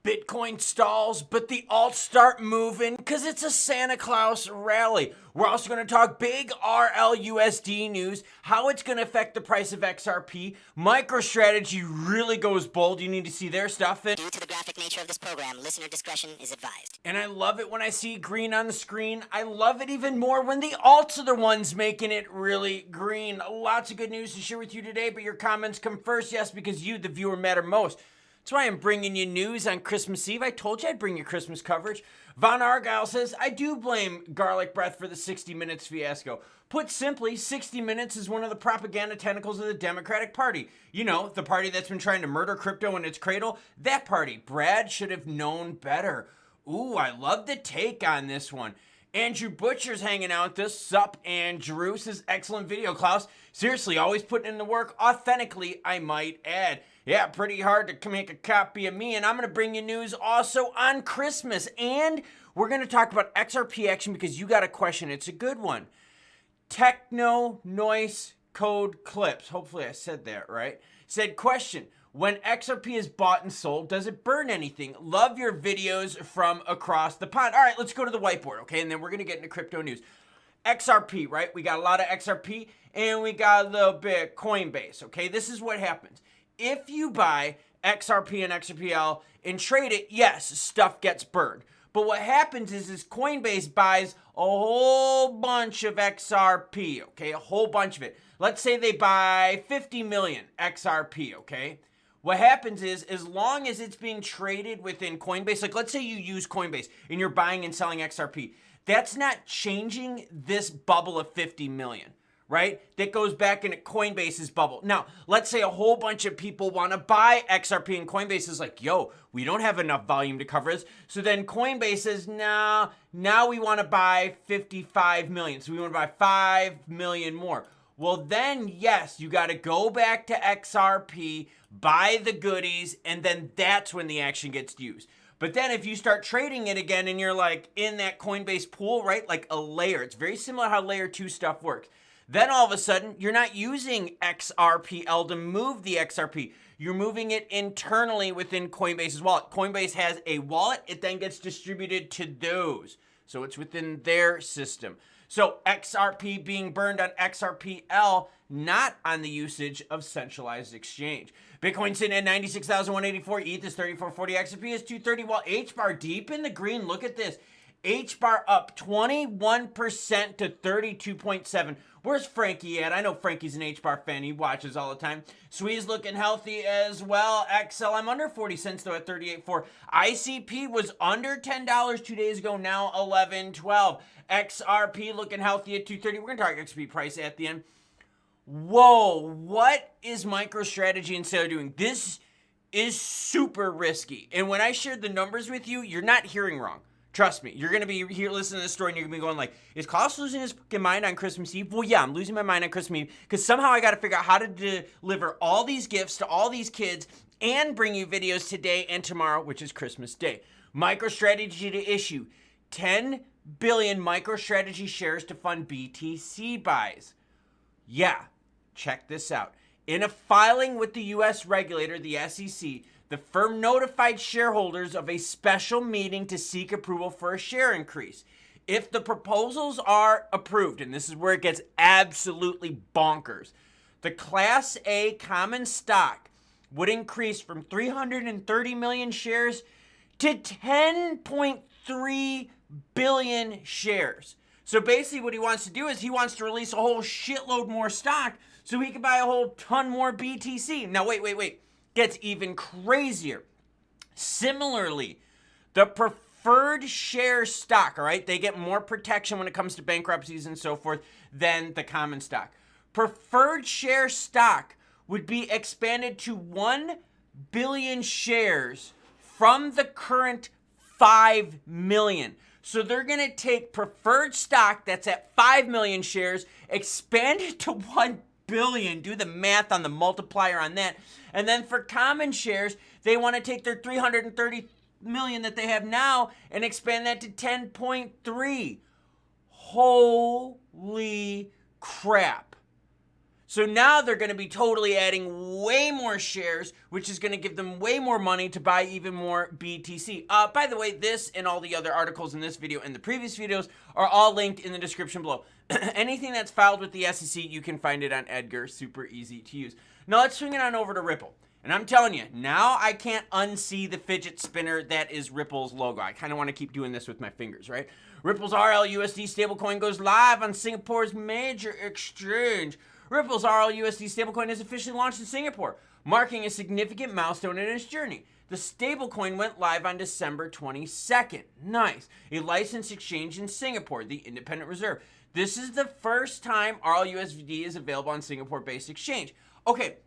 Bitcoin stalls, but the alts start moving because it's a Santa Claus rally. We're also going to talk big RLUSD news, how it's going to affect the price of XRP. MicroStrategy really goes bold. You need to see their stuff. Due to the graphic nature of this program, listener discretion is advised. And I love it when I see green on the screen. I love it even more when the alts are the ones making it really green. Lots of good news to share with you today, but your comments come first. Yes, because you, the viewer, matter most. That's why I'm bringing you news on Christmas Eve. I told you I'd bring you Christmas coverage. Von Argyle says, I do blame Garlic Breath for the 60 Minutes fiasco. Put simply, 60 Minutes is one of the propaganda tentacles of the Democratic Party. You know, the party that's been trying to murder crypto in its cradle. That party. Brad should have known better. Ooh, I love the take on this one. Andrew Butcher's hanging out with us. Sup, Andrew. Says, excellent video, Klaus. Seriously, always putting in the work authentically, I might add. Yeah, pretty hard to make a copy of me, and I'm going to bring you news also on Christmas, and we're going to talk about XRP action because you got a question. It's a good one. Techno Noise Code Clips, hopefully I said that right, said, question, when XRP is bought and sold, does it burn anything? Love your videos from across the pond. All right, let's go to the whiteboard, okay, and then we're going to get into crypto news. XRP, right? We got a lot of XRP, and we got a little bit Coinbase, okay? This is what happens. If you buy XRP and XRPL and trade it, yes, stuff gets burned. But what happens is Coinbase buys a whole bunch of XRP, okay? A whole bunch of it. Let's say they buy 50 million XRP, okay? What happens is, as long as it's being traded within Coinbase, like let's say you use Coinbase and you're buying and selling XRP, that's not changing this bubble of 50 million. Right? That goes back into Coinbase's bubble. Now, let's say a whole bunch of people want to buy XRP and Coinbase is like, yo, we don't have enough volume to cover this. So then Coinbase says, nah, now we want to buy 55 million. So we want to buy 5 million more. Well, then, yes, you got to go back to XRP, buy the goodies, and then that's when the action gets used. But then if you start trading it again and you're like in that Coinbase pool, right? Like a layer. It's very similar to how layer 2 stuff works. Then all of a sudden, you're not using XRPL to move the XRP. You're moving it internally within Coinbase's wallet. Coinbase has a wallet. It then gets distributed to those. So it's within their system. So XRP being burned on XRPL, not on the usage of centralized exchange. Bitcoin sitting at 96,184. ETH is 3440. XRP is 230. While HBAR deep in the green. Look at this. HBAR up 21% to 32.7. Where's Frankie at? I know Frankie's an HBAR fan. He watches all the time. Swee's looking healthy as well. XLM under 40 cents though at 38.4. ICP was under $10 2 days ago. Now 11.12. XRP looking healthy at 230. We're going to talk XRP price at the end. Whoa, what is MicroStrategy and Sailor doing? This is super risky. And when I shared the numbers with you, you're not hearing wrong. Trust me, you're going to be here listening to this story and you're going to be going like, is Klaus losing his mind on Christmas Eve? Well, yeah, I'm losing my mind on Christmas Eve because somehow I got to figure out how to deliver all these gifts to all these kids and bring you videos today and tomorrow, which is Christmas Day. MicroStrategy to issue 10 billion MicroStrategy shares to fund BTC buys. Yeah, check this out. In a filing with the U.S. regulator, the SEC, the firm notified shareholders of a special meeting to seek approval for a share increase. If the proposals are approved, and this is where it gets absolutely bonkers, the Class A common stock would increase from 330 million shares to 10.3 billion shares. So basically what he wants to do is he wants to release a whole shitload more stock so he can buy a whole ton more BTC. Now, wait. Gets even crazier. Similarly, the preferred share stock, all right, they get more protection when it comes to bankruptcies and so forth than the common stock. Preferred share stock would be expanded to 1 billion shares from the current 5 million. So they're going to take preferred stock that's at 5 million shares, expand it to 1 billion. Do the math on the multiplier on that. And then for common shares, they want to take their 330 million that they have now and expand that to 10.3. Holy crap. So now they're going to be totally adding way more shares, which is going to give them way more money to buy even more BTC. By the way, this and all the other articles in this video and the previous videos are all linked in the description below. Anything that's filed with the SEC, you can find it on Edgar. Super easy to use. Now let's swing it on over to Ripple. And I'm telling you, now I can't unsee the fidget spinner that is Ripple's logo. I kind of want to keep doing this with my fingers, right? Ripple's RLUSD stablecoin goes live on Singapore's major exchange. Ripple's RLUSD stablecoin is officially launched in Singapore, marking a significant milestone in its journey. The stablecoin went live on December 22nd. Nice. A licensed exchange in Singapore, the Independent Reserve. This is the first time RLUSD is available on Singapore-based exchange. Okay,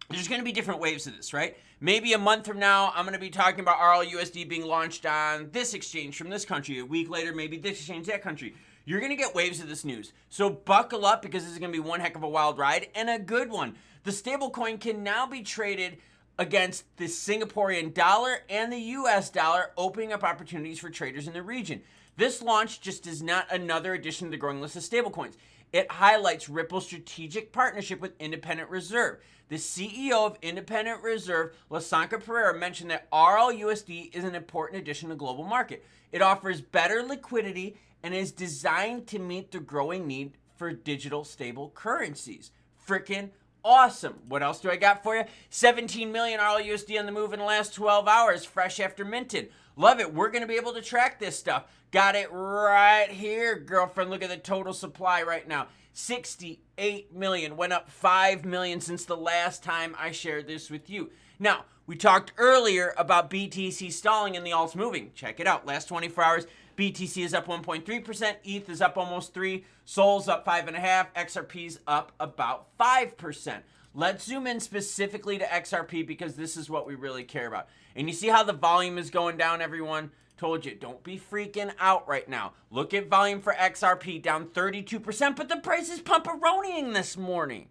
there's going to be different waves of this, right? Maybe a month from now, I'm going to be talking about RLUSD being launched on this exchange from this country. A week later, maybe this exchange, that country. You're going to get waves of this news. So buckle up because this is going to be one heck of a wild ride and a good one. The stablecoin can now be traded against the Singaporean dollar and the US dollar, opening up opportunities for traders in the region. This launch just is not another addition to the growing list of stablecoins. It highlights Ripple's strategic partnership with Independent Reserve. The CEO of Independent Reserve, Lasanka Pereira, mentioned that RLUSD is an important addition to the global market. It offers better liquidity and is designed to meet the growing need for digital stable currencies. Frickin' awesome. What else do I got for you? 17 million RLUSD on the move in the last 12 hours, fresh after minted. Love it. We're going to be able to track this stuff. Got it right here, girlfriend. Look at the total supply right now. 68 million. Went up 5 million since the last time I shared this with you. Now, we talked earlier about BTC stalling and the alts moving. Check it out. Last 24 hours, BTC is up 1.3%. ETH is up almost 3%. SOL's up 5.5%. XRP's up about 5%. Let's zoom in specifically to XRP because this is what we really care about. And you see how the volume is going down, everyone? Told you, don't be freaking out right now. Look at volume for XRP, down 32%, but the price is pumperoniing this morning.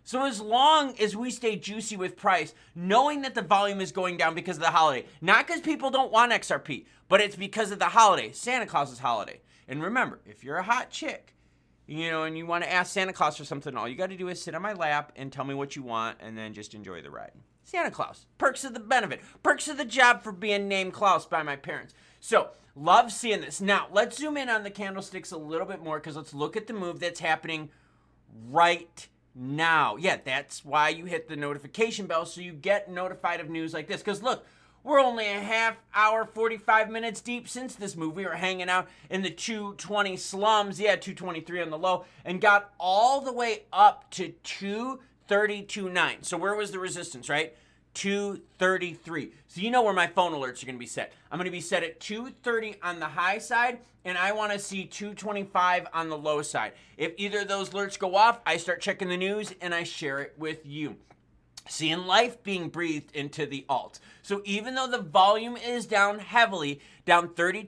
So as long as we stay juicy with price, knowing that the volume is going down because of the holiday, not because people don't want XRP, but it's because of the holiday, Santa Claus's holiday. And remember, if you're a hot chick, you know, and you want to ask Santa Claus for something, all you got to do is sit on my lap and tell me what you want and then just enjoy the ride. Santa Claus. Perks of the benefit. Perks of the job for being named Klaus by my parents. So, love seeing this. Now, let's zoom in on the candlesticks a little bit more because let's look at the move that's happening right now. Yeah, that's why you hit the notification bell so you get notified of news like this. Because look, we're only a half hour, 45 minutes deep since this move. We were hanging out in the 220 slums. Yeah, 223 on the low and got all the way up to 232.9. So where was the resistance, right? 233. So you know where my phone alerts are going to be set. I'm going to be set at 230 on the high side, and I want to see 225 on the low side. If either of those alerts go off, I start checking the news and I share it with you. Seeing life being breathed into the alt. So even though the volume is down heavily, down 32%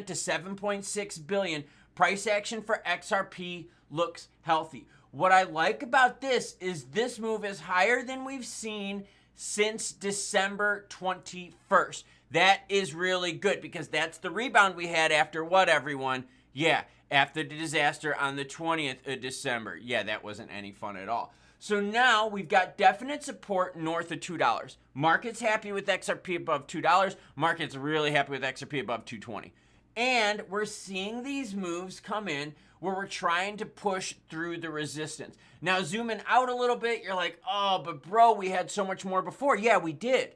to 7.6 billion, price action for XRP looks healthy. What I like about this is this move is higher than we've seen since December 21st. That is really good because that's the rebound we had after what, everyone? Yeah, after the disaster on the 20th of December. Yeah, that wasn't any fun at all. So now we've got definite support north of $2. Market's happy with XRP above $2. Market's really happy with XRP above 220. And we're seeing these moves come in where we're trying to push through the resistance. Now, zooming out a little bit, you're like, oh, but bro, we had so much more before. Yeah, we did.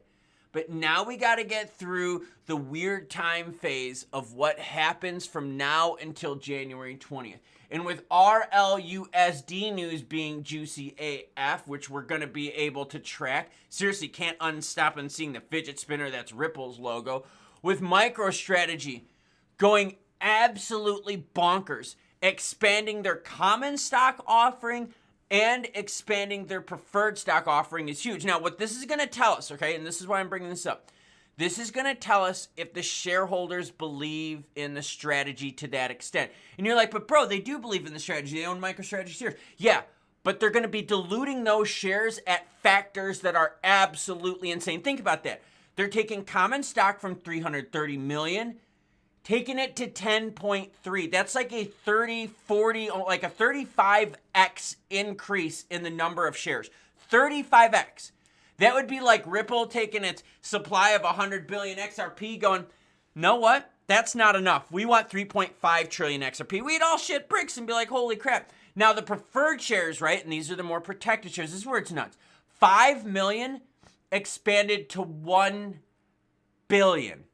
But now we got to get through the weird time phase of what happens from now until January 20th. And with RLUSD news being juicy AF, which we're going to be able to track, seriously, can't unstop and seeing the fidget spinner that's Ripple's logo. With MicroStrategy going absolutely bonkers, expanding their common stock offering and expanding their preferred stock offering is huge. Now, what this is going to tell us, okay, and this is why I'm bringing this up, this is going to tell us if the shareholders believe in the strategy to that extent. And you're like, but bro, they do believe in the strategy. They own MicroStrategy shares. Yeah, but they're going to be diluting those shares at factors that are absolutely insane. Think about that. They're taking common stock from 330 million taking it to 10.3. That's like a 30, 40, like a 35x increase in the number of shares. 35x. That would be like Ripple taking its supply of 100 billion XRP going, know what? That's not enough. We want 3.5 trillion XRP. We'd all shit bricks and be like, holy crap. Now the preferred shares, right? And these are the more protected shares. This is where it's nuts. 5 million expanded to 1 billion.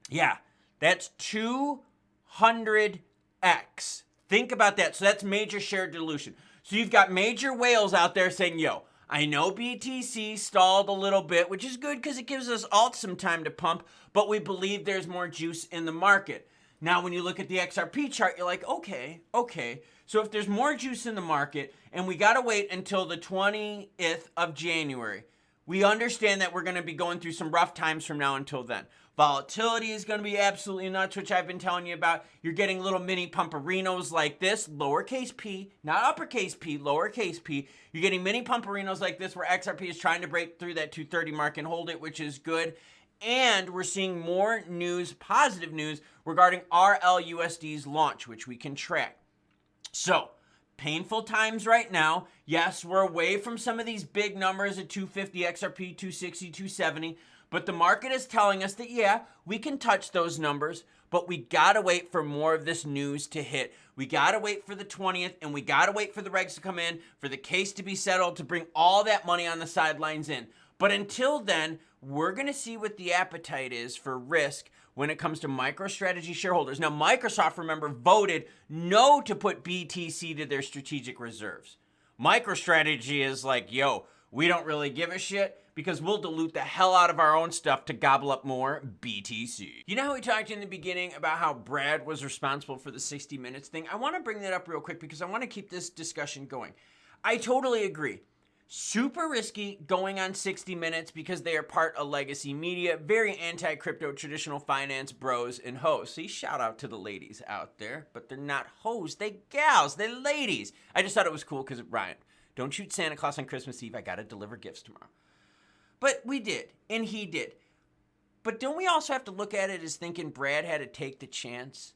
Yeah, that's 200x. Think about that. So that's major share dilution. So you've got major whales out there saying, yo, I know BTC stalled a little bit, which is good because it gives us alt some time to pump, but we believe there's more juice in the market. Now, when you look at the XRP chart, you're like, okay. So if there's more juice in the market and we got to wait until the 20th of January, we understand that we're going to be going through some rough times from now until then. Volatility is going to be absolutely nuts, which I've been telling you about. You're getting little mini pumperinos like this, lowercase p, not uppercase p, lowercase p. You're getting mini pumperinos like this where XRP is trying to break through that 230 mark and hold it, which is good. And we're seeing more news, positive news, regarding RLUSD's launch, which we can track. So, painful times right now. Yes, we're away from some of these big numbers at 250, XRP, 260, 270. But the market is telling us that, yeah, we can touch those numbers, but we got to wait for more of this news to hit. We got to wait for the 20th, and we got to wait for the regs to come in, for the case to be settled, to bring all that money on the sidelines in. But until then, we're going to see what the appetite is for risk when it comes to MicroStrategy shareholders. Now, Microsoft, remember, voted no to put BTC to their strategic reserves. MicroStrategy is like, yo, we don't really give a shit because we'll dilute the hell out of our own stuff to gobble up more BTC. You know how we talked in the beginning about how Brad was responsible for the 60 minutes thing? I want to bring that up real quick because I want to keep this discussion going. I totally agree. Super risky going on 60 Minutes because they are part of legacy media, very anti-crypto, traditional finance bros and hoes. See, shout out to the ladies out there, but they're not hoes, they gals, they ladies. I just thought it was cool because, Ryan, don't shoot Santa Claus on Christmas Eve. I got to deliver gifts tomorrow. But we did, and he did. But don't we also have to look at it as thinking Brad had to take the chance?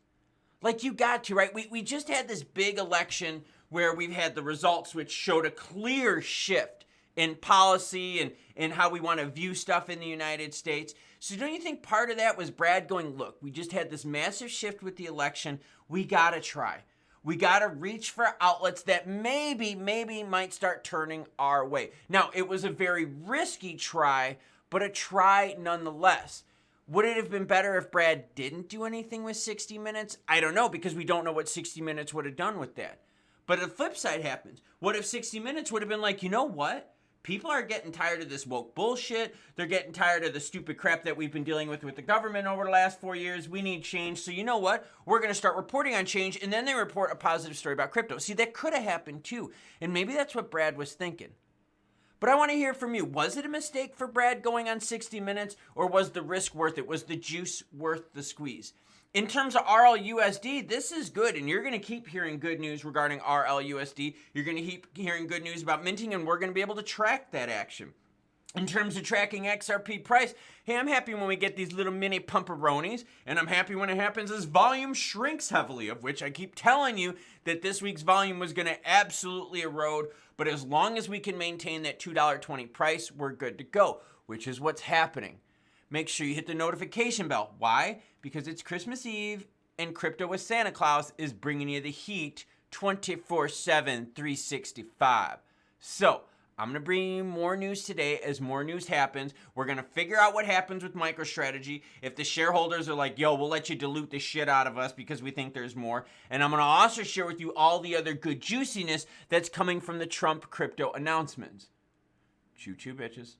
Like, you got to, right? We just had this big election where we've had the results which showed a clear shift in policy and in how we want to view stuff in the United States. So don't you think part of that was Brad going, look, we just had this massive shift with the election. We got to try. We got to reach for outlets that maybe might start turning our way. Now, it was a very risky try, but a try nonetheless. Would it have been better if Brad didn't do anything with 60 Minutes? I don't know, because we don't know what 60 Minutes would have done with that. But the flip side happens. What if 60 Minutes would have been like, you know what? People are getting tired of this woke bullshit. They're getting tired of the stupid crap that we've been dealing with the government over the last 4 years. We need change. So you know what? We're going to start reporting on change. And then they report a positive story about crypto. See, that could have happened too. And maybe that's what Brad was thinking. But I want to hear from you. Was it a mistake for Brad going on 60 Minutes? Or was the risk worth it? Was the juice worth the squeeze? In terms of RLUSD, this is good, and you're going to keep hearing good news regarding RLUSD. You're going to keep hearing good news about minting, and we're going to be able to track that action. In terms of tracking XRP price, hey, I'm happy when we get these little mini pumperonis, and I'm happy when it happens as volume shrinks heavily, of which I keep telling you that this week's volume was going to absolutely erode, but as long as we can maintain that $2.20 price, we're good to go, which is what's happening. Make sure you hit the notification bell. Why? Because it's Christmas Eve and Crypto with Santa Claus is bringing you the heat 24/7, 365. So, I'm going to bring you more news today as more news happens. We're going to figure out what happens with MicroStrategy. If the shareholders are like, yo, we'll let you dilute the shit out of us because we think there's more. And I'm going to also share with you all the other good juiciness that's coming from the Trump crypto announcements. Choo-choo, bitches.